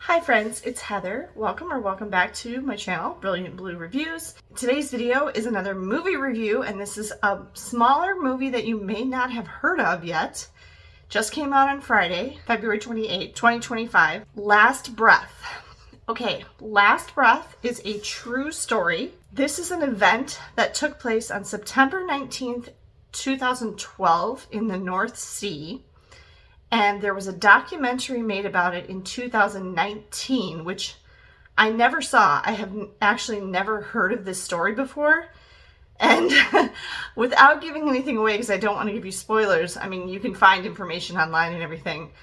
Hi friends, it's Heather. Welcome back to my channel, Brilliant Blue Reviews. Today's video is another movie review, and this is a smaller movie that you may not have heard of yet. Just came out on Friday, February 28, 2025. Last Breath. Okay, Last Breath is a true story. This is an event that took place on September 19th, 2012 in the North Sea. And there was a documentary made about it in 2019, which I never saw. I have actually never heard of this story before. And without giving anything away, because I don't want to give you spoilers, I mean, you can find information online and everything,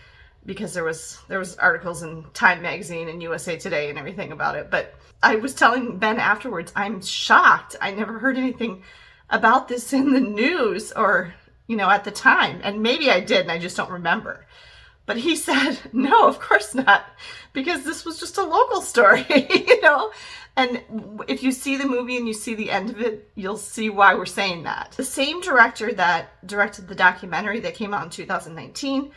because there was articles in Time Magazine and USA Today and everything about it. But I was telling Ben afterwards, I'm shocked. I never heard anything about this in the news or at the time. And maybe I did and I just don't remember. But he said, no, of course not, because this was just a local story, And if you see the movie and you see the end of it, you'll see why we're saying that. The same director that directed the documentary that came out in 2019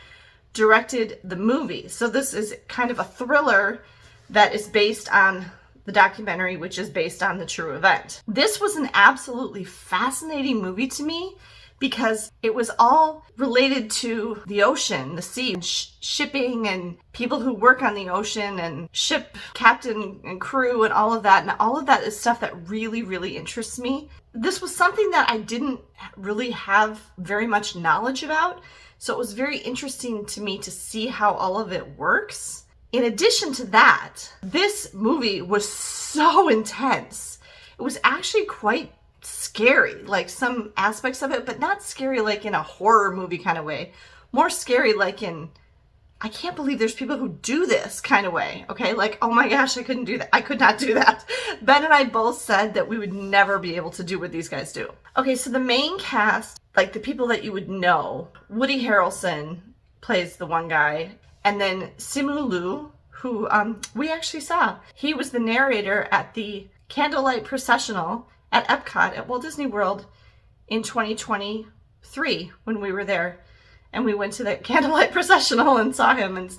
directed the movie. So this is kind of a thriller that is based on the documentary, which is based on the true event. This was an absolutely fascinating movie to me, because it was all related to the ocean, the sea, and shipping and people who work on the ocean and ship captain and crew and all of that. And all of that is stuff that really, really interests me. This was something that I didn't really have very much knowledge about. So it was very interesting to me to see how all of it works. In addition to that, this movie was so intense. It was actually quite scary, like some aspects of it, but not scary like in a horror movie kind of way. More scary like in, I can't believe there's people who do this kind of way. Okay, like, oh my gosh, I couldn't do that. I could not do that. Ben and I both said that we would never be able to do what these guys do. Okay, so the main cast, like the people that you would know, Woody Harrelson plays the one guy, and then Simu Liu, who we actually saw. He was the narrator at the Candlelight Processional at Epcot at Walt Disney World in 2023 when we were there. And we went to the Candlelight Processional and saw him and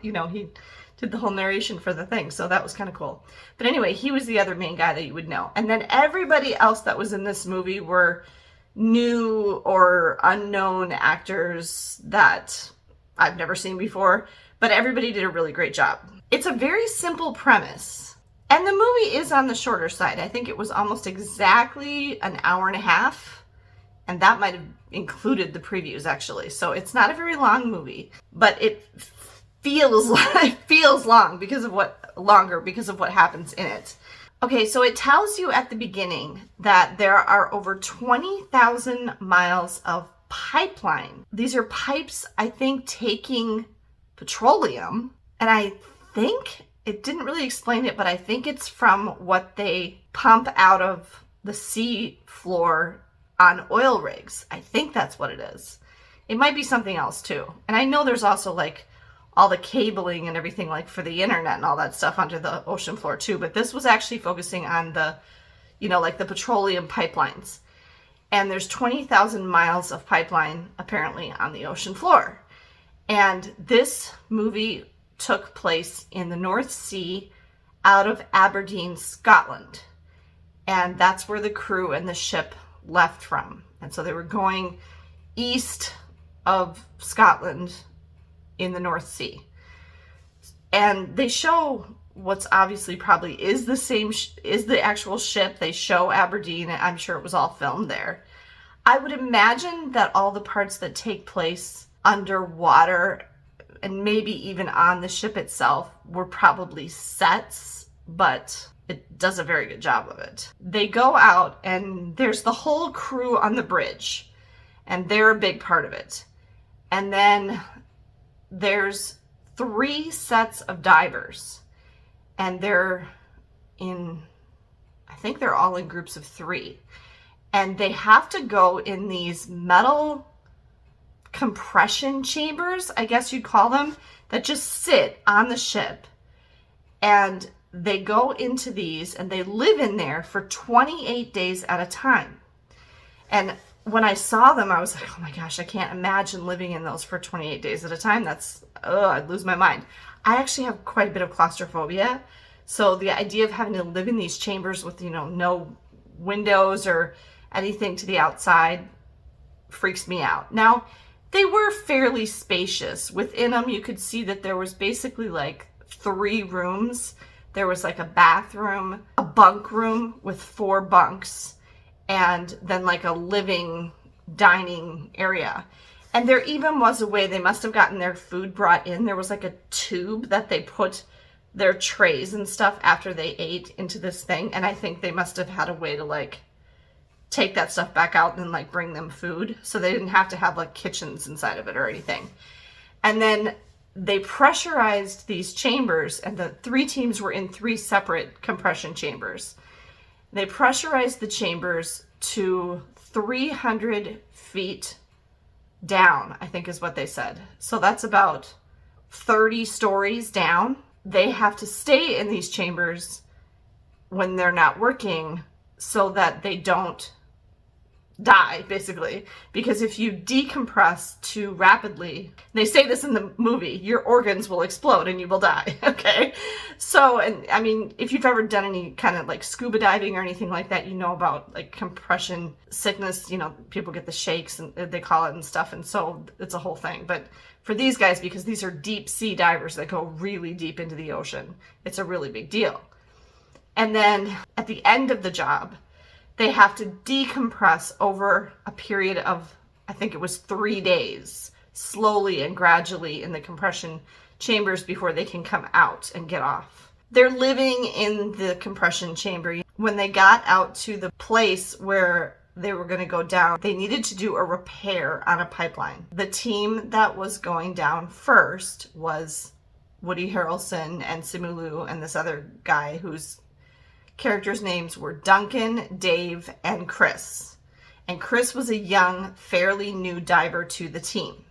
he did the whole narration for the thing. So that was kind of cool. But anyway, he was the other main guy that you would know. And then everybody else that was in this movie were new or unknown actors that I've never seen before. But everybody did a really great job. It's a very simple premise. And the movie is on the shorter side. I think it was almost exactly an hour and a half. And that might have included the previews, actually. So it's not a very long movie. But it feels long because of what happens in it. Okay, so it tells you at the beginning that there are over 20,000 miles of pipeline. These are pipes, I think, taking petroleum. And I think it didn't really explain it, but I think it's from what they pump out of the sea floor on oil rigs. I think that's what it is. It might be something else too. And I know there's also like all the cabling and everything like for the internet and all that stuff under the ocean floor too. But this was actually focusing on the, like the petroleum pipelines. And there's 20,000 miles of pipeline apparently on the ocean floor. And this movie took place in the North Sea out of Aberdeen, Scotland. And that's where the crew and the ship left from. And so they were going east of Scotland in the North Sea. And they show what's obviously probably is the actual ship. They show Aberdeen, and I'm sure it was all filmed there. I would imagine that all the parts that take place underwater and maybe even on the ship itself were probably sets, but it does a very good job of it. They go out and there's the whole crew on the bridge, and they're a big part of it. And then there's 3 sets of divers, and I think they're all in groups of 3. And they have to go in these metal compression chambers, I guess you'd call them, that just sit on the ship. And they go into these and they live in there for 28 days at a time. And when I saw them, I was like, oh my gosh, I can't imagine living in those for 28 days at a time. I'd lose my mind. I actually have quite a bit of claustrophobia. So the idea of having to live in these chambers with, no windows or anything to the outside freaks me out. Now, they were fairly spacious. Within them, you could see that there was basically like 3 rooms. There was like a bathroom, a bunk room with 4 bunks, and then like a living dining area. And there even was a way they must have gotten their food brought in. There was like a tube that they put their trays and stuff after they ate into this thing. And I think they must have had a way to like take that stuff back out and like bring them food. So they didn't have to have like kitchens inside of it or anything. And then they pressurized these chambers, and the 3 teams were in 3 separate compression chambers. They pressurized the chambers to 300 feet down, I think is what they said. So that's about 30 stories down. They have to stay in these chambers when they're not working so that they don't die, basically. Because if you decompress too rapidly, they say this in the movie, your organs will explode and you will die. Okay. So, and I mean, if you've ever done any kind of like scuba diving or anything like that, you know about like compression sickness, people get the shakes and they call it and stuff. And so it's a whole thing. But for these guys, because these are deep sea divers that go really deep into the ocean, it's a really big deal. And then at the end of the job, they have to decompress over a period of, I think it was 3 days, slowly and gradually in the compression chambers before they can come out and get off. They're living in the compression chamber. When they got out to the place where they were going to go down, they needed to do a repair on a pipeline. The team that was going down first was Woody Harrelson and Simu Liu and this other guy whose characters' names were Duncan, Dave, and Chris. And Chris was a young, fairly new diver to the team.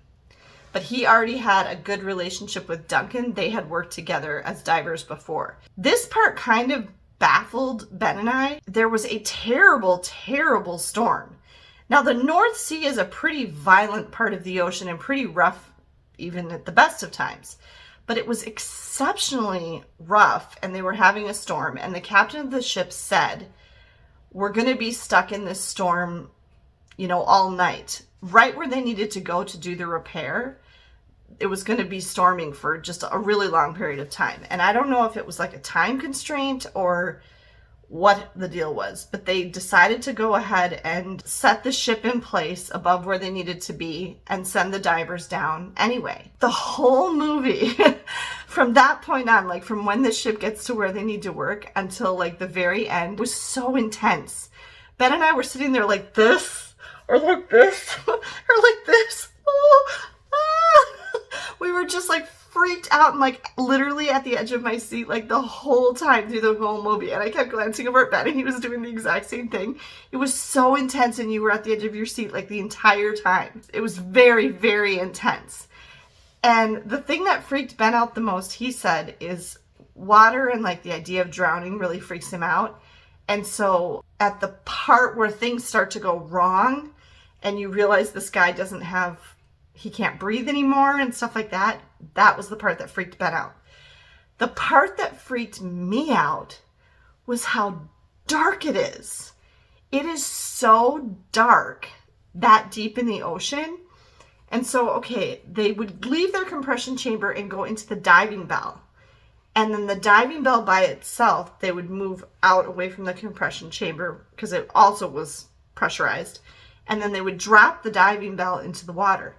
But he already had a good relationship with Duncan. They had worked together as divers before. This part kind of baffled Ben and I. There was a terrible, terrible storm. Now, the North Sea is a pretty violent part of the ocean and pretty rough, even at the best of times. But it was exceptionally rough, and they were having a storm. And the captain of the ship said, we're going to be stuck in this storm, all night. Right where they needed to go to do the repair, it was going to be storming for just a really long period of time. And I don't know if it was like a time constraint or what the deal was, but they decided to go ahead and set the ship in place above where they needed to be and send the divers down anyway. The whole movie from that point on, like from when the ship gets to where they need to work until like the very end, was so intense. Ben and I were sitting there like this or like this or like this. We were just like freaked out and like literally at the edge of my seat like the whole time through the whole movie, and I kept glancing over at Ben and he was doing the exact same thing. It was so intense and you were at the edge of your seat like the entire time. It was very, very intense. And the thing that freaked Ben out the most, he said, is water and like the idea of drowning really freaks him out. And so at the part where things start to go wrong and you realize this guy he can't breathe anymore and stuff like that, that was the part that freaked Ben out. The part that freaked me out was how dark it is. It is so dark that deep in the ocean. And so, okay, they would leave their compression chamber and go into the diving bell. And then the diving bell by itself, they would move out away from the compression chamber because it also was pressurized. And then they would drop the diving bell into the water.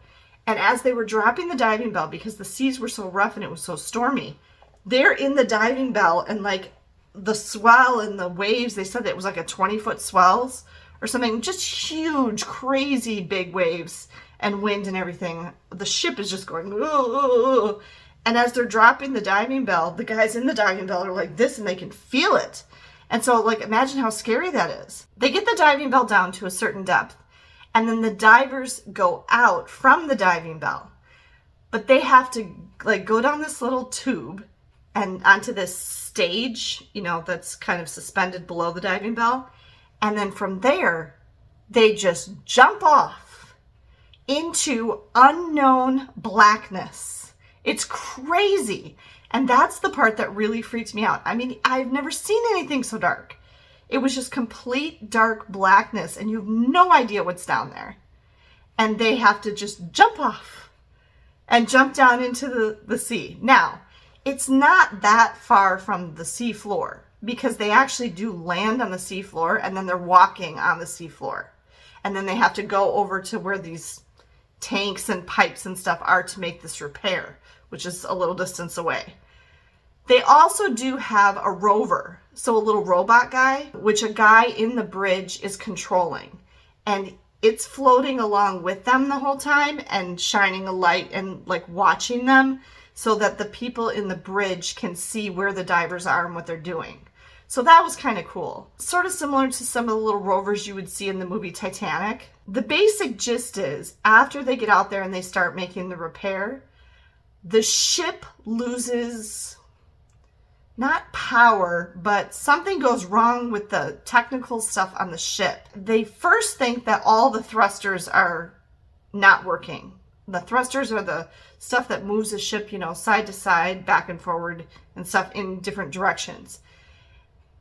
And as they were dropping the diving bell, because the seas were so rough and it was so stormy, they're in the diving bell and like the swell and the waves, they said that it was like a 20-foot swells or something, just huge, crazy big waves and wind and everything. The ship is just going, "Ugh." And as they're dropping the diving bell, the guys in the diving bell are like this and they can feel it. And so like, imagine how scary that is. They get the diving bell down to a certain depth. And then the divers go out from the diving bell. But they have to like go down this little tube and onto this stage, that's kind of suspended below the diving bell. And then from there, they just jump off into unknown blackness. It's crazy. And that's the part that really freaked me out. I mean, I've never seen anything so dark. It was just complete dark blackness, and you have no idea what's down there. And they have to just jump off and jump down into the sea. Now, it's not that far from the sea floor, because they actually do land on the sea floor, and then they're walking on the sea floor. And then they have to go over to where these tanks and pipes and stuff are to make this repair, which is a little distance away. They also do have a rover, so a little robot guy, which a guy in the bridge is controlling. And it's floating along with them the whole time and shining a light and like watching them so that the people in the bridge can see where the divers are and what they're doing. So that was kind of cool. Sort of similar to some of the little rovers you would see in the movie Titanic. The basic gist is, after they get out there and they start making the repair, the ship loses, not power, but something goes wrong with the technical stuff on the ship. They first think that all the thrusters are not working. The thrusters are the stuff that moves the ship, you know, side to side, back and forward, and stuff in different directions.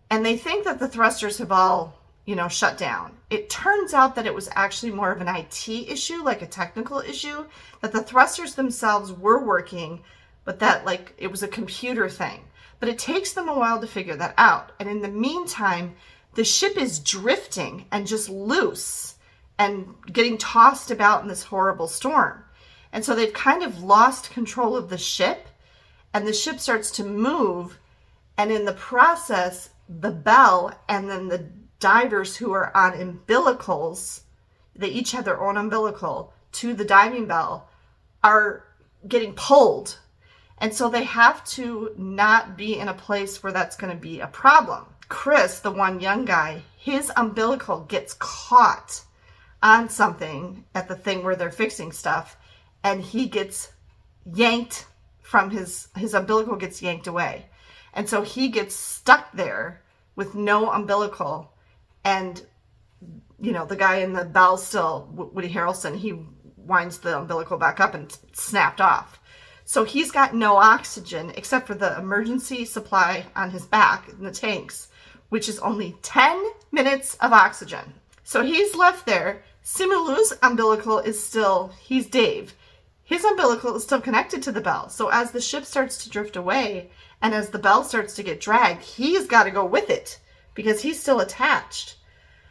And they think that the thrusters have all, you know, shut down. It turns out that it was actually more of an IT issue, like a technical issue, that the thrusters themselves were working, but that like it was a computer thing. But it takes them a while to figure that out. And in the meantime, the ship is drifting and just loose and getting tossed about in this horrible storm. And so they've kind of lost control of the ship, and the ship starts to move. And in the process, the bell and then the divers who are on umbilicals, they each have their own umbilical to the diving bell, are getting pulled. And so they have to not be in a place where that's going to be a problem. Chris, the one young guy, his umbilical gets caught on something at the thing where they're fixing stuff, and he gets yanked from his umbilical gets yanked away. And so he gets stuck there with no umbilical. And, you know, the guy in the bell still, Woody Harrelson, he winds the umbilical back up and snapped off. So he's got no oxygen except for the emergency supply on his back in the tanks, which is only 10 minutes of oxygen. So he's left there. Simulu's umbilical is still, he's Dave. His umbilical is still connected to the bell. So as the ship starts to drift away and as the bell starts to get dragged, he's got to go with it because he's still attached.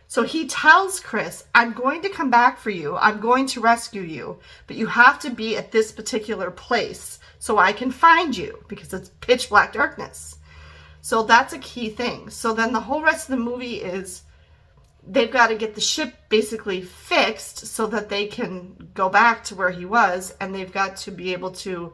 So he tells Chris, I'm going to come back for you. I'm going to rescue you, but you have to be at this particular place so I can find you because it's pitch black darkness. So that's a key thing. So then the whole rest of the movie is they've got to get the ship basically fixed so that they can go back to where he was, and they've got to be able to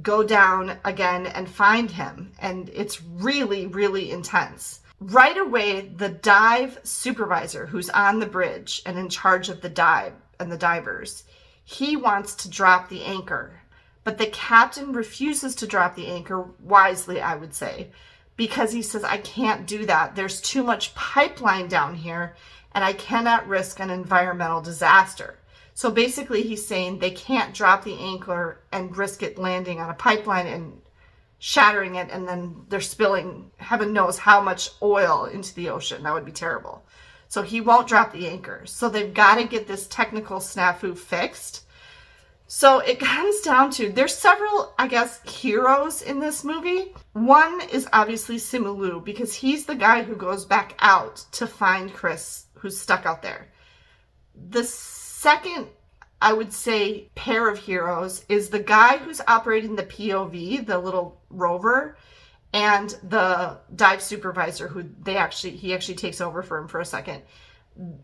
go down again and find him. And it's really, really intense. Right away, the dive supervisor who's on the bridge and in charge of the dive and the divers, he wants to drop the anchor. But the captain refuses to drop the anchor, wisely, I would say, because he says, I can't do that. There's too much pipeline down here, and I cannot risk an environmental disaster. So basically, he's saying they can't drop the anchor and risk it landing on a pipeline and shattering it, and then they're spilling heaven knows how much oil into the ocean. That would be terrible. So he won't drop the anchor. So they've got to get this technical snafu fixed. So it comes down to, there's several, I guess, heroes in this movie. One is obviously Simulu, because he's the guy who goes back out to find Chris, who's stuck out there. The second, I would say, pair of heroes is the guy who's operating the POV, the little rover, and the dive supervisor who he actually takes over for him for a second.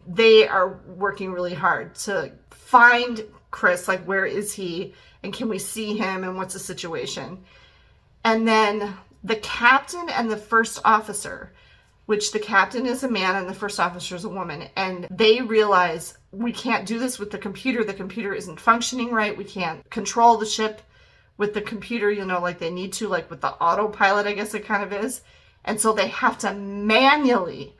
They are working really hard to find Chris, like where is he and can we see him and what's the situation. And then the captain and the first officer, which the captain is a man and the first officer is a woman, and they realize we can't do this with the computer isn't functioning right, we can't control the ship with the computer, you know, like they need to, like with the autopilot, I guess it kind of is. And so they have to manually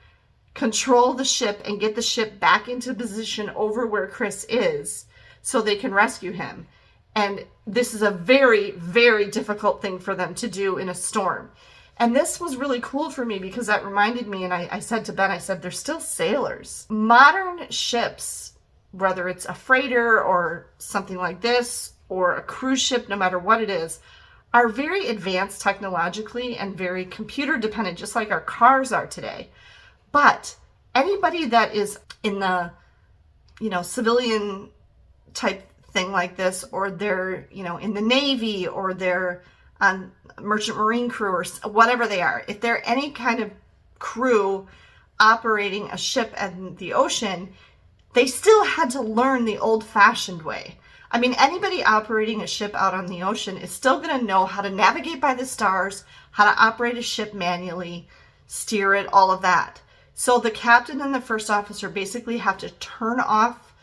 control the ship and get the ship back into position over where Chris is so they can rescue him. And this is a very, very difficult thing for them to do in a storm. And this was really cool for me because that reminded me, and I said to Ben, I said, they're still sailors. Modern ships, whether it's a freighter or something like this, or a cruise ship, no matter what it is, are very advanced technologically and very computer dependent, just like our cars are today. But anybody that is in the, civilian type thing like this, or they're, in the Navy, or they're on merchant marine crew, or whatever they are, if they're any kind of crew operating a ship in the ocean, they still had to learn the old-fashioned way. I mean, anybody operating a ship out on the ocean is still going to know how to navigate by the stars, how to operate a ship manually, steer it, all of that. So the captain and the first officer basically have to turn off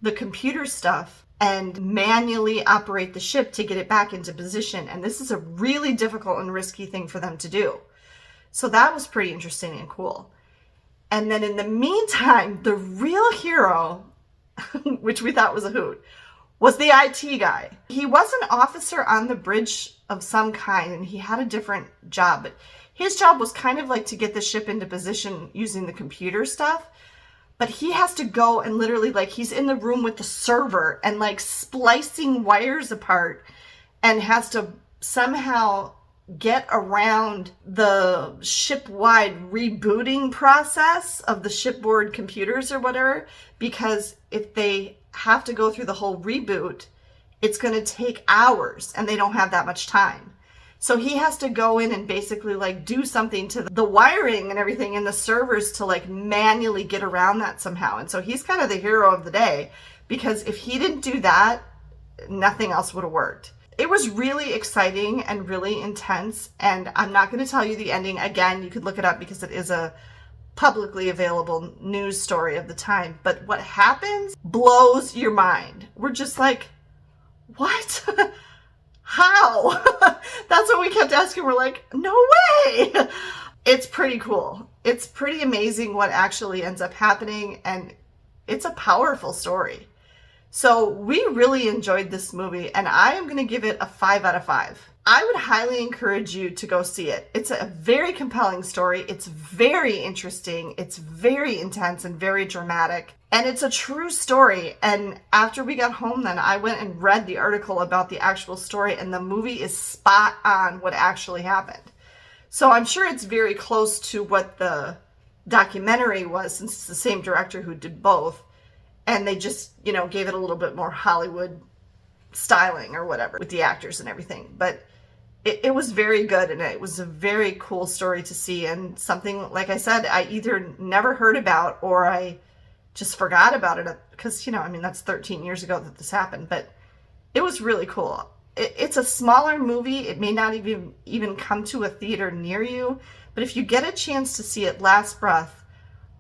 the computer stuff and manually operate the ship to get it back into position. And this is a really difficult and risky thing for them to do. So that was pretty interesting and cool. And then in the meantime, the real hero, which we thought was a hoot, was the IT guy. He was an officer on the bridge of some kind, and he had a different job. But his job was kind of like to get the ship into position using the computer stuff. But he has to go and literally, he's in the room with the server and, splicing wires apart, and has to somehow get around the ship-wide rebooting process of the shipboard computers or whatever, because if they have to go through the whole reboot, it's going to take hours, and they don't have that much time. So he has to go in and basically do something to the wiring and everything in the servers to manually get around that somehow. And so he's kind of the hero of the day, because if he didn't do that, nothing else would have worked. It was really exciting and really intense, and I'm not going to tell you the ending. Again, you could look it up because it is a publicly available news story of the time. But what happens blows your mind. We're just like, what? How? That's what we kept asking. We're like, no way. It's pretty cool. It's pretty amazing what actually ends up happening, and it's a powerful story. So we really enjoyed this movie, and I am going to give it a 5 out of 5. I would highly encourage you to go see it. It's a very compelling story. It's very interesting. It's very intense and very dramatic. And it's a true story. And after we got home then, I went and read the article about the actual story, and the movie is spot on what actually happened. So I'm sure it's very close to what the documentary was, since it's the same director who did both. And they just, gave it a little bit more Hollywood styling or whatever with the actors and everything. But it was very good, and it was a very cool story to see, and something, like I said, I either never heard about or I just forgot about it, because, that's 13 years ago that this happened. But it was really cool. It's a smaller movie. It may not even come to a theater near you, but if you get a chance to see it, Last Breath,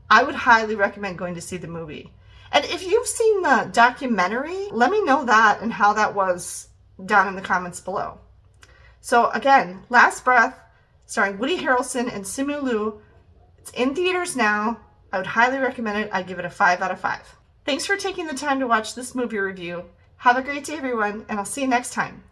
I would highly recommend going to see the movie. And if you've seen the documentary, let me know that and how that was down in the comments below. So again, Last Breath, starring Woody Harrelson and Simu Liu. It's in theaters now. I would highly recommend it. I'd give it a 5 out of 5. Thanks for taking the time to watch this movie review. Have a great day, everyone, and I'll see you next time.